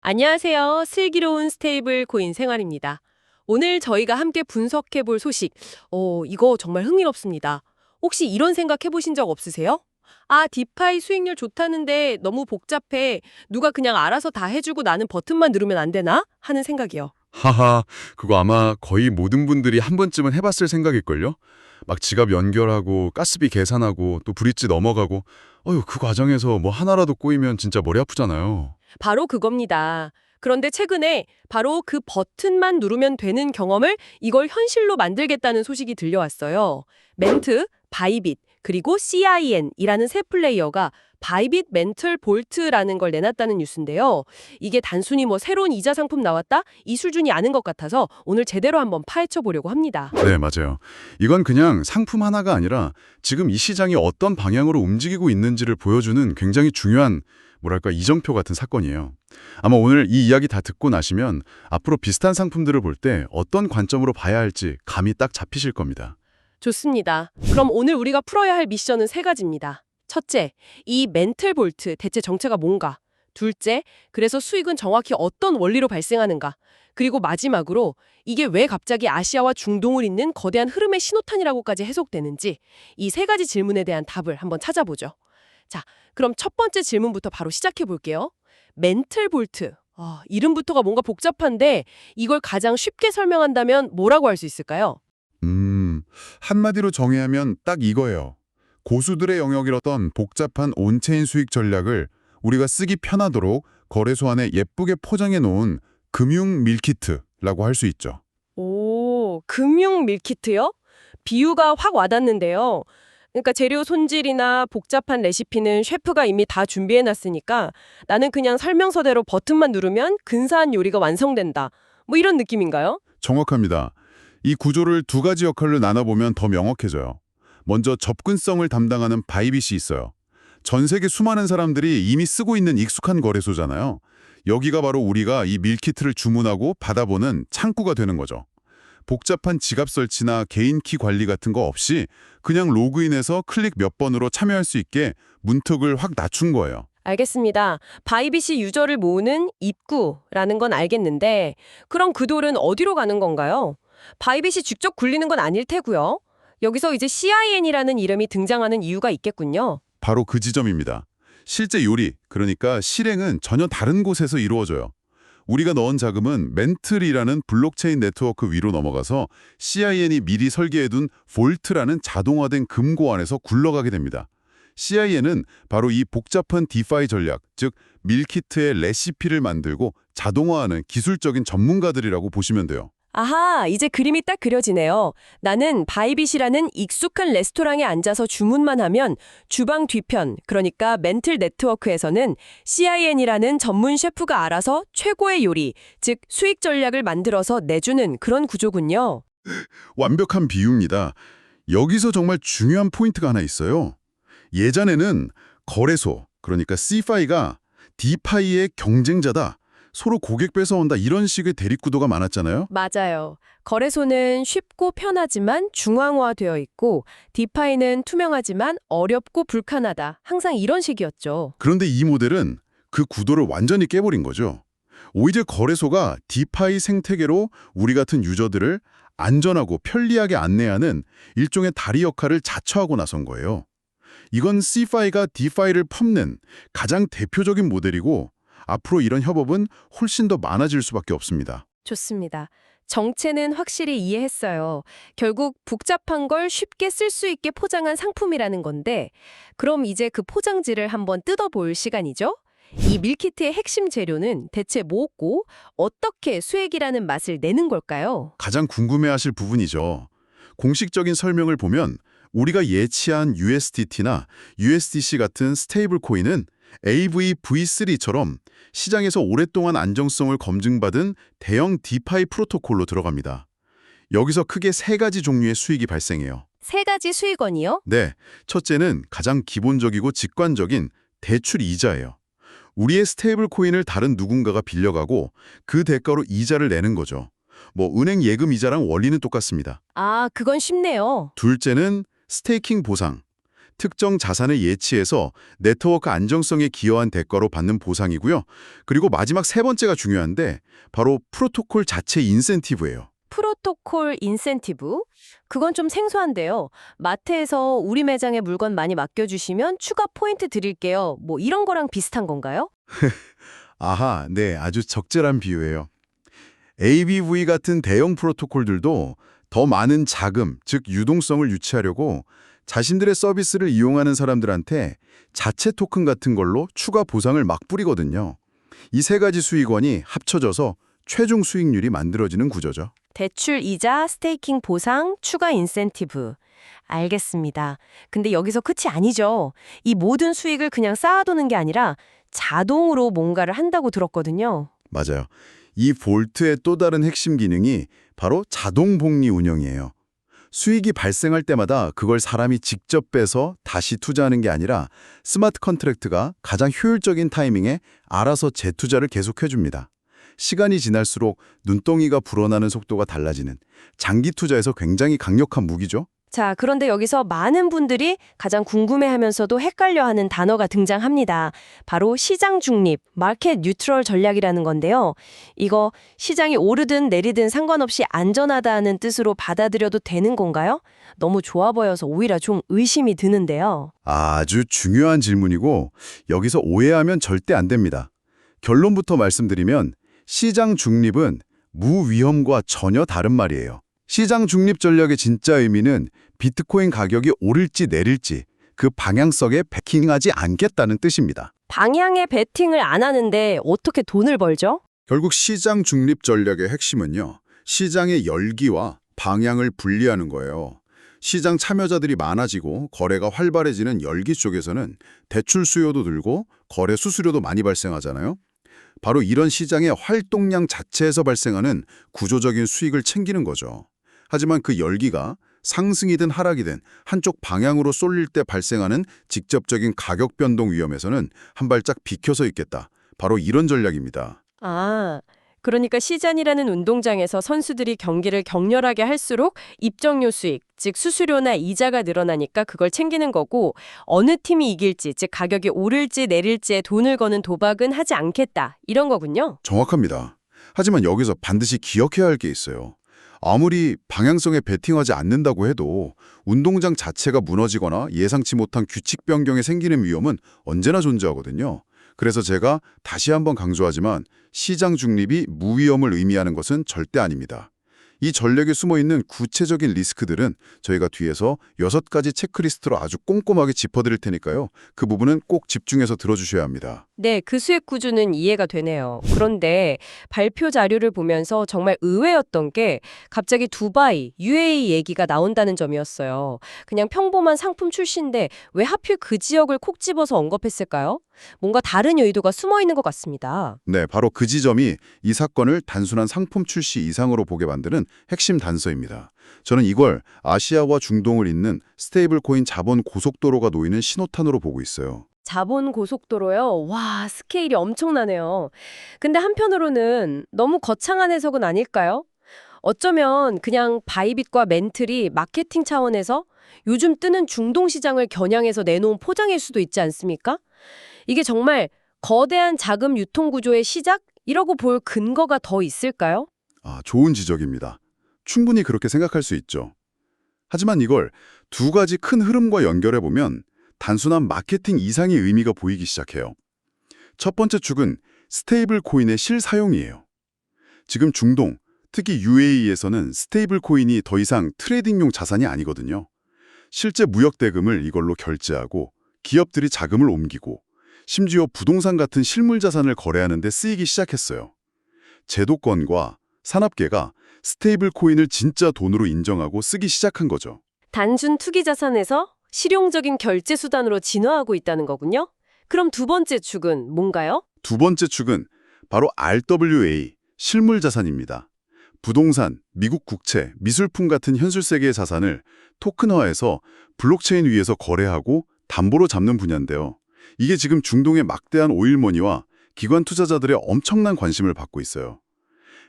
안녕하세요. 슬기로운 스테이블 코인 생활입니다. 오늘 저희가 함께 분석해 볼 소식, 이거 정말 흥미롭습니다. 혹시 이런 생각 해보신 적 없으세요? 아, 디파이 수익률 좋다는데 너무 복잡해. 누가 그냥 알아서 다 해주고 나는 버튼만 누르면 안 되나? 하는 생각이요. 하하, 그거 아마 거의 모든 분들이 한 번쯤은 해봤을 생각일걸요? 막 지갑 연결하고 가스비 계산하고 또 브릿지 넘어가고 그 과정에서 뭐 하나라도 꼬이면 진짜 머리 아프잖아요. 바로 그겁니다. 그런데 최근에 바로 그 버튼만 누르면 되는 경험을 이걸 현실로 만들겠다는 소식이 들려왔어요. 멘트, 바이빗, 그리고 CIN이라는 새 플레이어가 바이빗 멘털 볼트라는 걸 내놨다는 뉴스인데요. 이게 단순히 뭐 새로운 이자 상품 나왔다? 이 수준이 아닌 것 같아서 오늘 제대로 한번 파헤쳐 보려고 합니다. 네, 맞아요. 이건 그냥 상품 하나가 아니라 지금 이 시장이 어떤 방향으로 움직이고 있는지를 보여주는 굉장히 중요한 뭐랄까 이정표 같은 사건이에요. 아마 오늘 이 이야기 다 듣고 나시면 앞으로 비슷한 상품들을 볼 때 어떤 관점으로 봐야 할지 감이 딱 잡히실 겁니다. 좋습니다. 그럼 오늘 우리가 풀어야 할 미션은 세 가지입니다. 첫째, 이 멘틀 볼트 대체 정체가 뭔가? 둘째, 그래서 수익은 정확히 어떤 원리로 발생하는가? 그리고 마지막으로 이게 왜 갑자기 아시아와 중동을 잇는 거대한 흐름의 신호탄이라고까지 해석되는지 이 세 가지 질문에 대한 답을 한번 찾아보죠. 자, 그럼 첫 번째 질문부터 바로 시작해 볼게요. 멘틀 볼트. 이름부터가 뭔가 복잡한데 이걸 가장 쉽게 설명한다면 뭐라고 할 수 있을까요? 한마디로 정의하면 딱 이거예요. 고수들의 영역이었던 복잡한 온체인 수익 전략을 우리가 쓰기 편하도록 거래소 안에 예쁘게 포장해 놓은 금융 밀키트라고 할 수 있죠. 오, 금융 밀키트요? 비유가 확 와닿는데요. 그러니까 재료 손질이나 복잡한 레시피는 셰프가 이미 다 준비해놨으니까 나는 그냥 설명서대로 버튼만 누르면 근사한 요리가 완성된다. 뭐 이런 느낌인가요? 정확합니다. 이 구조를 두 가지 역할로 나눠보면 더 명확해져요. 먼저 접근성을 담당하는 바이빗이 있어요. 전 세계 수많은 사람들이 이미 쓰고 있는 익숙한 거래소잖아요. 여기가 바로 우리가 이 밀키트를 주문하고 받아보는 창구가 되는 거죠. 복잡한 지갑 설치나 개인 키 관리 같은 거 없이 그냥 로그인해서 클릭 몇 번으로 참여할 수 있게 문턱을 확 낮춘 거예요. 알겠습니다. 바이빗이 유저를 모으는 입구라는 건 알겠는데 그럼 그 돌은 어디로 가는 건가요? 바이빗이 직접 굴리는 건 아닐 테고요. 여기서 이제 CIN이라는 이름이 등장하는 이유가 있겠군요. 바로 그 지점입니다. 실제 요리, 그러니까 실행은 전혀 다른 곳에서 이루어져요. 우리가 넣은 자금은 멘틀이라는 블록체인 네트워크 위로 넘어가서 CIN이 미리 설계해둔 볼트라는 자동화된 금고 안에서 굴러가게 됩니다. CIN은 바로 이 복잡한 디파이 전략, 즉 밀키트의 레시피를 만들고 자동화하는 기술적인 전문가들이라고 보시면 돼요. 아하, 이제 그림이 딱 그려지네요. 나는 바이빗이라는 익숙한 레스토랑에 앉아서 주문만 하면 주방 뒤편, 그러니까 멘틀 네트워크에서는 CIN이라는 전문 셰프가 알아서 최고의 요리, 즉 수익 전략을 만들어서 내주는 그런 구조군요. 완벽한 비유입니다. 여기서 정말 중요한 포인트가 하나 있어요. 예전에는 거래소, 그러니까 CFI가 디파이의 경쟁자다, 서로 고객 뺏어온다 이런 식의 대립구도가 많았잖아요. 맞아요. 거래소는 쉽고 편하지만 중앙화되어 있고 디파이는 투명하지만 어렵고 불칸하다. 항상 이런 식이었죠. 그런데 이 모델은 그 구도를 완전히 깨버린 거죠. 오히려 거래소가 디파이 생태계로 우리 같은 유저들을 안전하고 편리하게 안내하는 일종의 다리 역할을 자처하고 나선 거예요. 이건 CFI가 디파이를 펌는 가장 대표적인 모델이고 앞으로 이런 협업은 훨씬 더 많아질 수밖에 없습니다. 좋습니다. 정체는 확실히 이해했어요. 결국 복잡한 걸 쉽게 쓸 수 있게 포장한 상품이라는 건데 그럼 이제 그 포장지를 한번 뜯어볼 시간이죠? 이 밀키트의 핵심 재료는 대체 뭐고 어떻게 수액이라는 맛을 내는 걸까요? 가장 궁금해하실 부분이죠. 공식적인 설명을 보면 우리가 예치한 USDT나 USDC 같은 스테이블 코인은 AVV3처럼 시장에서 오랫동안 안정성을 검증받은 대형 디파이 프로토콜로 들어갑니다. 여기서 크게 세 가지 종류의 수익이 발생해요. 세 가지 수익원이요? 네, 첫째는 가장 기본적이고 직관적인 대출 이자예요. 우리의 스테이블 코인을 다른 누군가가 빌려가고 그 대가로 이자를 내는 거죠. 뭐 은행 예금 이자랑 원리는 똑같습니다. 아, 그건 쉽네요. 둘째는 스테이킹 보상. 특정 자산을 예치해서 네트워크 안정성에 기여한 대가로 받는 보상이고요. 그리고 마지막 세 번째가 중요한데 바로 프로토콜 자체 인센티브예요. 프로토콜 인센티브? 그건 좀 생소한데요. 마트에서 우리 매장에 물건 많이 맡겨주시면 추가 포인트 드릴게요. 뭐 이런 거랑 비슷한 건가요? 아하, 네, 아주 적절한 비유예요. ABV 같은 대형 프로토콜들도 더 많은 자금, 즉 유동성을 유치하려고 자신들의 서비스를 이용하는 사람들한테 자체 토큰 같은 걸로 추가 보상을 막 뿌리거든요. 이 세 가지 수익원이 합쳐져서 최종 수익률이 만들어지는 구조죠. 대출 이자, 스테이킹 보상, 추가 인센티브. 알겠습니다. 근데 여기서 끝이 아니죠. 이 모든 수익을 그냥 쌓아두는 게 아니라 자동으로 뭔가를 한다고 들었거든요. 맞아요. 이 볼트의 또 다른 핵심 기능이 바로 자동 복리 운영이에요. 수익이 발생할 때마다 그걸 사람이 직접 빼서 다시 투자하는 게 아니라 스마트 컨트랙트가 가장 효율적인 타이밍에 알아서 재투자를 계속해줍니다. 시간이 지날수록 눈덩이가 불어나는 속도가 달라지는 장기 투자에서 굉장히 강력한 무기죠. 자, 그런데 여기서 많은 분들이 가장 궁금해하면서도 헷갈려하는 단어가 등장합니다. 바로 시장 중립, 마켓 뉴트럴 전략이라는 건데요. 이거 시장이 오르든 내리든 상관없이 안전하다는 뜻으로 받아들여도 되는 건가요? 너무 좋아 보여서 오히려 좀 의심이 드는데요. 아주 중요한 질문이고 여기서 오해하면 절대 안 됩니다. 결론부터 말씀드리면 시장 중립은 무위험과 전혀 다른 말이에요. 시장 중립 전략의 진짜 의미는 비트코인 가격이 오를지 내릴지 그 방향성에 베팅하지 않겠다는 뜻입니다. 방향에 베팅을 안 하는데 어떻게 돈을 벌죠? 결국 시장 중립 전략의 핵심은요. 시장의 열기와 방향을 분리하는 거예요. 시장 참여자들이 많아지고 거래가 활발해지는 열기 쪽에서는 대출 수요도 늘고 거래 수수료도 많이 발생하잖아요. 바로 이런 시장의 활동량 자체에서 발생하는 구조적인 수익을 챙기는 거죠. 하지만 그 열기가 상승이든 하락이든 한쪽 방향으로 쏠릴 때 발생하는 직접적인 가격 변동 위험에서는 한 발짝 비켜서 있겠다. 바로 이런 전략입니다. 아, 그러니까 시장이라는 운동장에서 선수들이 경기를 격렬하게 할수록 입장료 수익, 즉 수수료나 이자가 늘어나니까 그걸 챙기는 거고 어느 팀이 이길지, 즉 가격이 오를지 내릴지에 돈을 거는 도박은 하지 않겠다. 이런 거군요. 정확합니다. 하지만 여기서 반드시 기억해야 할 게 있어요. 아무리 방향성에 베팅하지 않는다고 해도 운동장 자체가 무너지거나 예상치 못한 규칙 변경이 생기는 위험은 언제나 존재하거든요. 그래서 제가 다시 한번 강조하지만 시장 중립이 무위험을 의미하는 것은 절대 아닙니다. 이 전략에 숨어있는 구체적인 리스크들은 저희가 뒤에서 6가지 체크리스트로 아주 꼼꼼하게 짚어드릴 테니까요. 그 부분은 꼭 집중해서 들어주셔야 합니다. 네, 그 수익 구조는 이해가 되네요. 그런데 발표 자료를 보면서 정말 의외였던 게 갑자기 두바이, UAE 얘기가 나온다는 점이었어요. 그냥 평범한 상품 출시인데 왜 하필 그 지역을 콕 집어서 언급했을까요? 뭔가 다른 의도가 숨어 있는 것 같습니다. 네, 바로 그 지점이 이 사건을 단순한 상품 출시 이상으로 보게 만드는 핵심 단서입니다. 저는 이걸 아시아와 중동을 잇는 스테이블 코인 자본 고속도로가 놓이는 신호탄으로 보고 있어요. 자본 고속도로요? 와, 스케일이 엄청나네요. 근데 한편으로는 너무 거창한 해석은 아닐까요? 어쩌면 그냥 바이빗과 멘틀이 마케팅 차원에서 요즘 뜨는 중동 시장을 겨냥해서 내놓은 포장일 수도 있지 않습니까? 이게 정말 거대한 자금 유통 구조의 시작? 이라고 볼 근거가 더 있을까요? 좋은 지적입니다. 충분히 그렇게 생각할 수 있죠. 하지만 이걸 2가지 큰 흐름과 연결해보면 단순한 마케팅 이상의 의미가 보이기 시작해요. 첫 번째 축은 스테이블 코인의 실사용이에요. 지금 중동, 특히 UAE에서는 스테이블 코인이 더 이상 트레이딩용 자산이 아니거든요. 실제 무역 대금을 이걸로 결제하고 기업들이 자금을 옮기고 심지어 부동산 같은 실물 자산을 거래하는 데 쓰이기 시작했어요. 제도권과 산업계가 스테이블 코인을 진짜 돈으로 인정하고 쓰기 시작한 거죠. 단순 투기 자산에서 실용적인 결제 수단으로 진화하고 있다는 거군요. 그럼 두 번째 축은 뭔가요? 두 번째 축은 바로 RWA, 실물 자산입니다. 부동산, 미국 국채, 미술품 같은 현실 세계의 자산을 토큰화해서 블록체인 위에서 거래하고 담보로 잡는 분야인데요. 이게 지금 중동의 막대한 오일머니와 기관 투자자들의 엄청난 관심을 받고 있어요.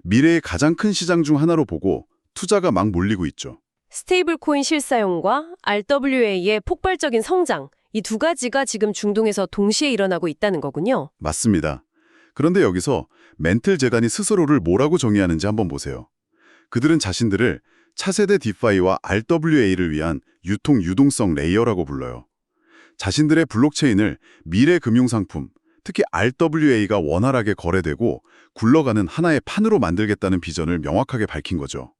미래의 가장 큰 시장 중 하나로 보고 투자가 막 몰리고 있죠. 스테이블 코인 실사용과 RWA의 폭발적인 성장, 이 두 가지가 지금 중동에서 동시에 일어나고 있다는 거군요. 맞습니다. 그런데 여기서 멘틀 재단이 스스로를 뭐라고 정의하는지 한번 보세요. 그들은 자신들을 차세대 디파이와 RWA를 위한 유통 유동성 레이어라고 불러요. 자신들의 블록체인을 미래 금융상품, 특히 RWA가 원활하게 거래되고 굴러가는 하나의 판으로 만들겠다는 비전을 명확하게 밝힌 거죠.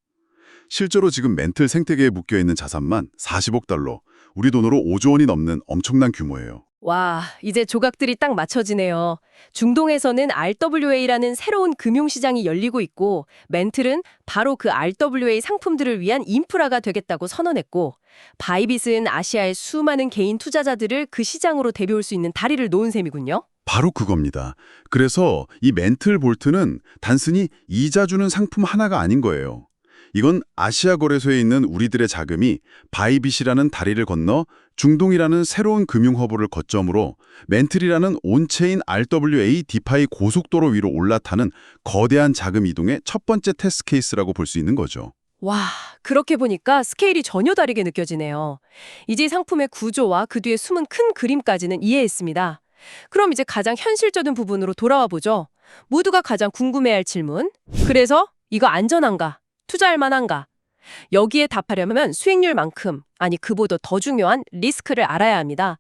실제로 지금 멘틀 생태계에 묶여있는 자산만 40억 달러, 우리 돈으로 5조 원이 넘는 엄청난 규모예요. 와, 이제 조각들이 딱 맞춰지네요. 중동에서는 RWA라는 새로운 금융시장이 열리고 있고, 멘틀은 바로 그 RWA 상품들을 위한 인프라가 되겠다고 선언했고, 바이빗은 아시아의 수많은 개인 투자자들을 그 시장으로 데려올 수 있는 다리를 놓은 셈이군요. 바로 그겁니다. 그래서 이 멘틀 볼트는 단순히 이자 주는 상품 하나가 아닌 거예요. 이건 아시아 거래소에 있는 우리들의 자금이 바이빗이라는 다리를 건너 중동이라는 새로운 금융 허브를 거점으로 멘틀이라는 온체인 RWA 디파이 고속도로 위로 올라타는 거대한 자금 이동의 첫 번째 테스트 케이스라고 볼 수 있는 거죠. 와, 그렇게 보니까 스케일이 전혀 다르게 느껴지네요. 이제 이 상품의 구조와 그 뒤에 숨은 큰 그림까지는 이해했습니다. 그럼 이제 가장 현실적인 부분으로 돌아와 보죠. 모두가 가장 궁금해할 질문. 그래서 이거 안전한가? 투자할 만한가? 여기에 답하려면 수익률만큼, 아니 그보다 더 중요한 리스크를 알아야 합니다.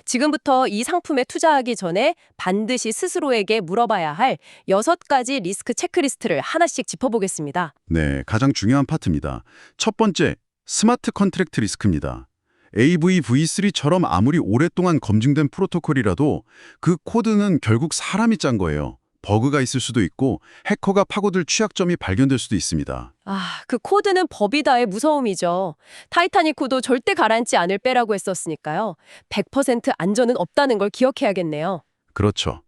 지금부터 이 상품에 투자하기 전에 반드시 스스로에게 물어봐야 할 6가지 리스크 체크리스트를 하나씩 짚어보겠습니다. 네, 가장 중요한 파트입니다. 첫 번째, 스마트 컨트랙트 리스크입니다. AVV3처럼 아무리 오랫동안 검증된 프로토콜이라도 그 코드는 결국 사람이 짠 거예요. 버그가 있을 수도 있고 해커가 파고들 취약점이 발견될 수도 있습니다. 아, 그 코드는 법이다의 무서움이죠. 타이타닉호도 절대 가라앉지 않을 빼라고 했었으니까요. 100% 안전은 없다는 걸 기억해야겠네요. 그렇죠.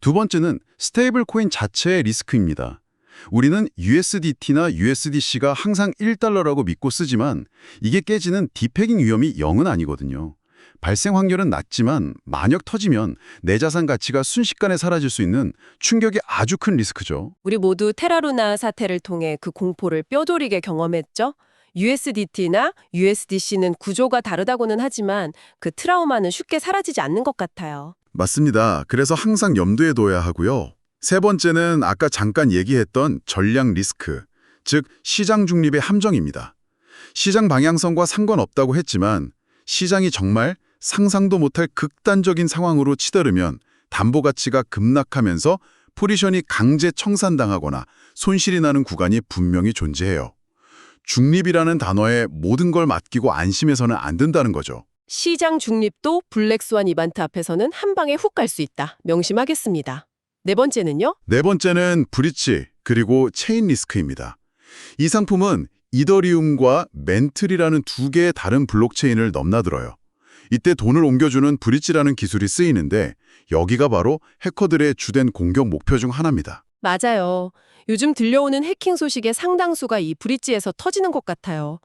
두 번째는 스테이블 코인 자체의 리스크입니다. 우리는 USDT나 USDC가 항상 1달러라고 믿고 쓰지만 이게 깨지는 디패깅 위험이 0은 아니거든요. 발생 확률은 낮지만 만약 터지면 내 자산 가치가 순식간에 사라질 수 있는 충격이 아주 큰 리스크죠. 우리 모두 테라루나 사태를 통해 그 공포를 뼈저리게 경험했죠. USDT나 USDC는 구조가 다르다고는 하지만 그 트라우마는 쉽게 사라지지 않는 것 같아요. 맞습니다. 그래서 항상 염두에 둬야 하고요. 세 번째는 아까 잠깐 얘기했던 전략 리스크, 즉 시장 중립의 함정입니다. 시장 방향성과 상관없다고 했지만 시장이 정말 상상도 못할 극단적인 상황으로 치달으면 담보 가치가 급락하면서 포지션이 강제 청산당하거나 손실이 나는 구간이 분명히 존재해요. 중립이라는 단어에 모든 걸 맡기고 안심해서는 안 된다는 거죠. 시장 중립도 블랙스완 이벤트 앞에서는 한 방에 훅 갈 수 있다. 명심하겠습니다. 네 번째는요? 네 번째는 브리치, 그리고 체인 리스크입니다. 이 상품은 이더리움과 멘틀이라는 두 개의 다른 블록체인을 넘나들어요. 이때 돈을 옮겨주는 브리지라는 기술이 쓰이는데 여기가 바로 해커들의 주된 공격 목표 중 하나입니다. 맞아요. 요즘 들려오는 해킹 소식의 상당수가 이 브릿지에서 터지는 것 같아요.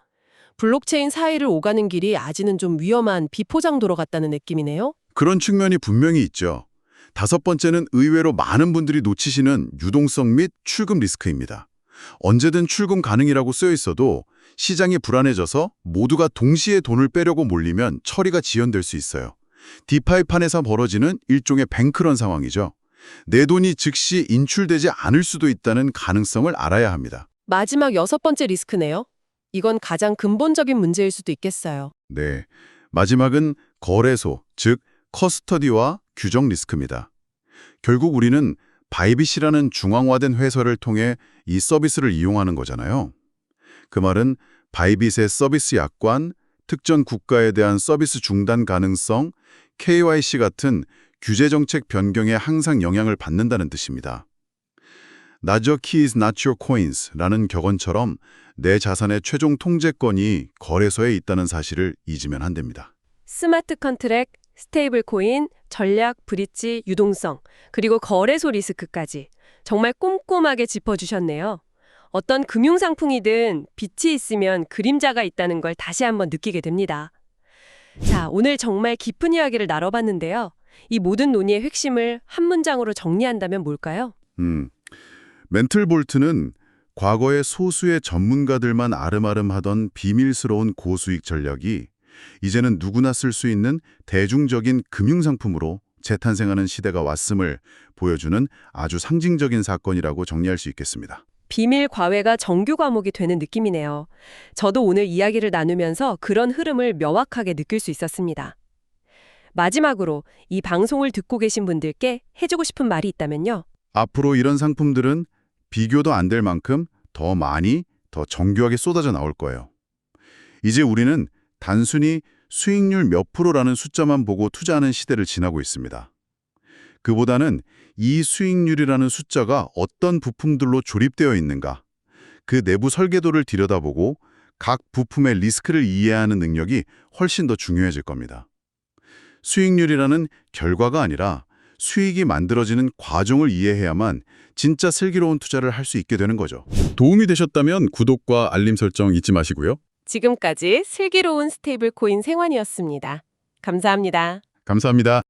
블록체인 사이를 오가는 길이 아직은 좀 위험한 비포장도로 같다는 느낌이네요. 그런 측면이 분명히 있죠. 다섯 번째는 의외로 많은 분들이 놓치시는 유동성 및 출금 리스크입니다. 언제든 출금 가능이라고 쓰여 있어도 시장이 불안해져서 모두가 동시에 돈을 빼려고 몰리면 처리가 지연될 수 있어요. 디파이판에서 벌어지는 일종의 뱅크런 상황이죠. 내 돈이 즉시 인출되지 않을 수도 있다는 가능성을 알아야 합니다. 마지막 6번째 리스크네요. 이건 가장 근본적인 문제일 수도 있겠어요. 네, 마지막은 거래소, 즉 커스터디와 규정 리스크입니다. 결국 우리는 바이빗이라는 중앙화된 회사를 통해 이 서비스를 이용하는 거잖아요. 그 말은 바이빗의 서비스 약관, 특정 국가에 대한 서비스 중단 가능성, KYC 같은 규제 정책 변경에 항상 영향을 받는다는 뜻입니다. Not your keys, not your coins라는 격언처럼 내 자산의 최종 통제권이 거래소에 있다는 사실을 잊으면 안 됩니다. 스마트 컨트랙, 스테이블 코인, 전략, 브릿지, 유동성, 그리고 거래소 리스크까지 정말 꼼꼼하게 짚어주셨네요. 어떤 금융상품이든 빛이 있으면 그림자가 있다는 걸 다시 한번 느끼게 됩니다. 자, 오늘 정말 깊은 이야기를 나눠봤는데요. 이 모든 논의의 핵심을 한 문장으로 정리한다면 뭘까요? 멘틀 볼트는 과거의 소수의 전문가들만 아름아름하던 비밀스러운 고수익 전략이 이제는 누구나 쓸 수 있는 대중적인 금융상품으로 재탄생하는 시대가 왔음을 보여주는 아주 상징적인 사건이라고 정리할 수 있겠습니다. 비밀 과외가 정규 과목이 되는 느낌이네요. 저도 오늘 이야기를 나누면서 그런 흐름을 명확하게 느낄 수 있었습니다. 마지막으로 이 방송을 듣고 계신 분들께 해주고 싶은 말이 있다면요. 앞으로 이런 상품들은 비교도 안 될 만큼 더 많이, 더 정교하게 쏟아져 나올 거예요. 이제 우리는 단순히 수익률 몇 프로라는 숫자만 보고 투자하는 시대를 지나고 있습니다. 그보다는 이 수익률이라는 숫자가 어떤 부품들로 조립되어 있는가, 그 내부 설계도를 들여다보고 각 부품의 리스크를 이해하는 능력이 훨씬 더 중요해질 겁니다. 수익률이라는 결과가 아니라 수익이 만들어지는 과정을 이해해야만 진짜 슬기로운 투자를 할 수 있게 되는 거죠. 도움이 되셨다면 구독과 알림 설정 잊지 마시고요. 지금까지 슬기로운 스테이블 코인 생활이었습니다. 감사합니다. 감사합니다.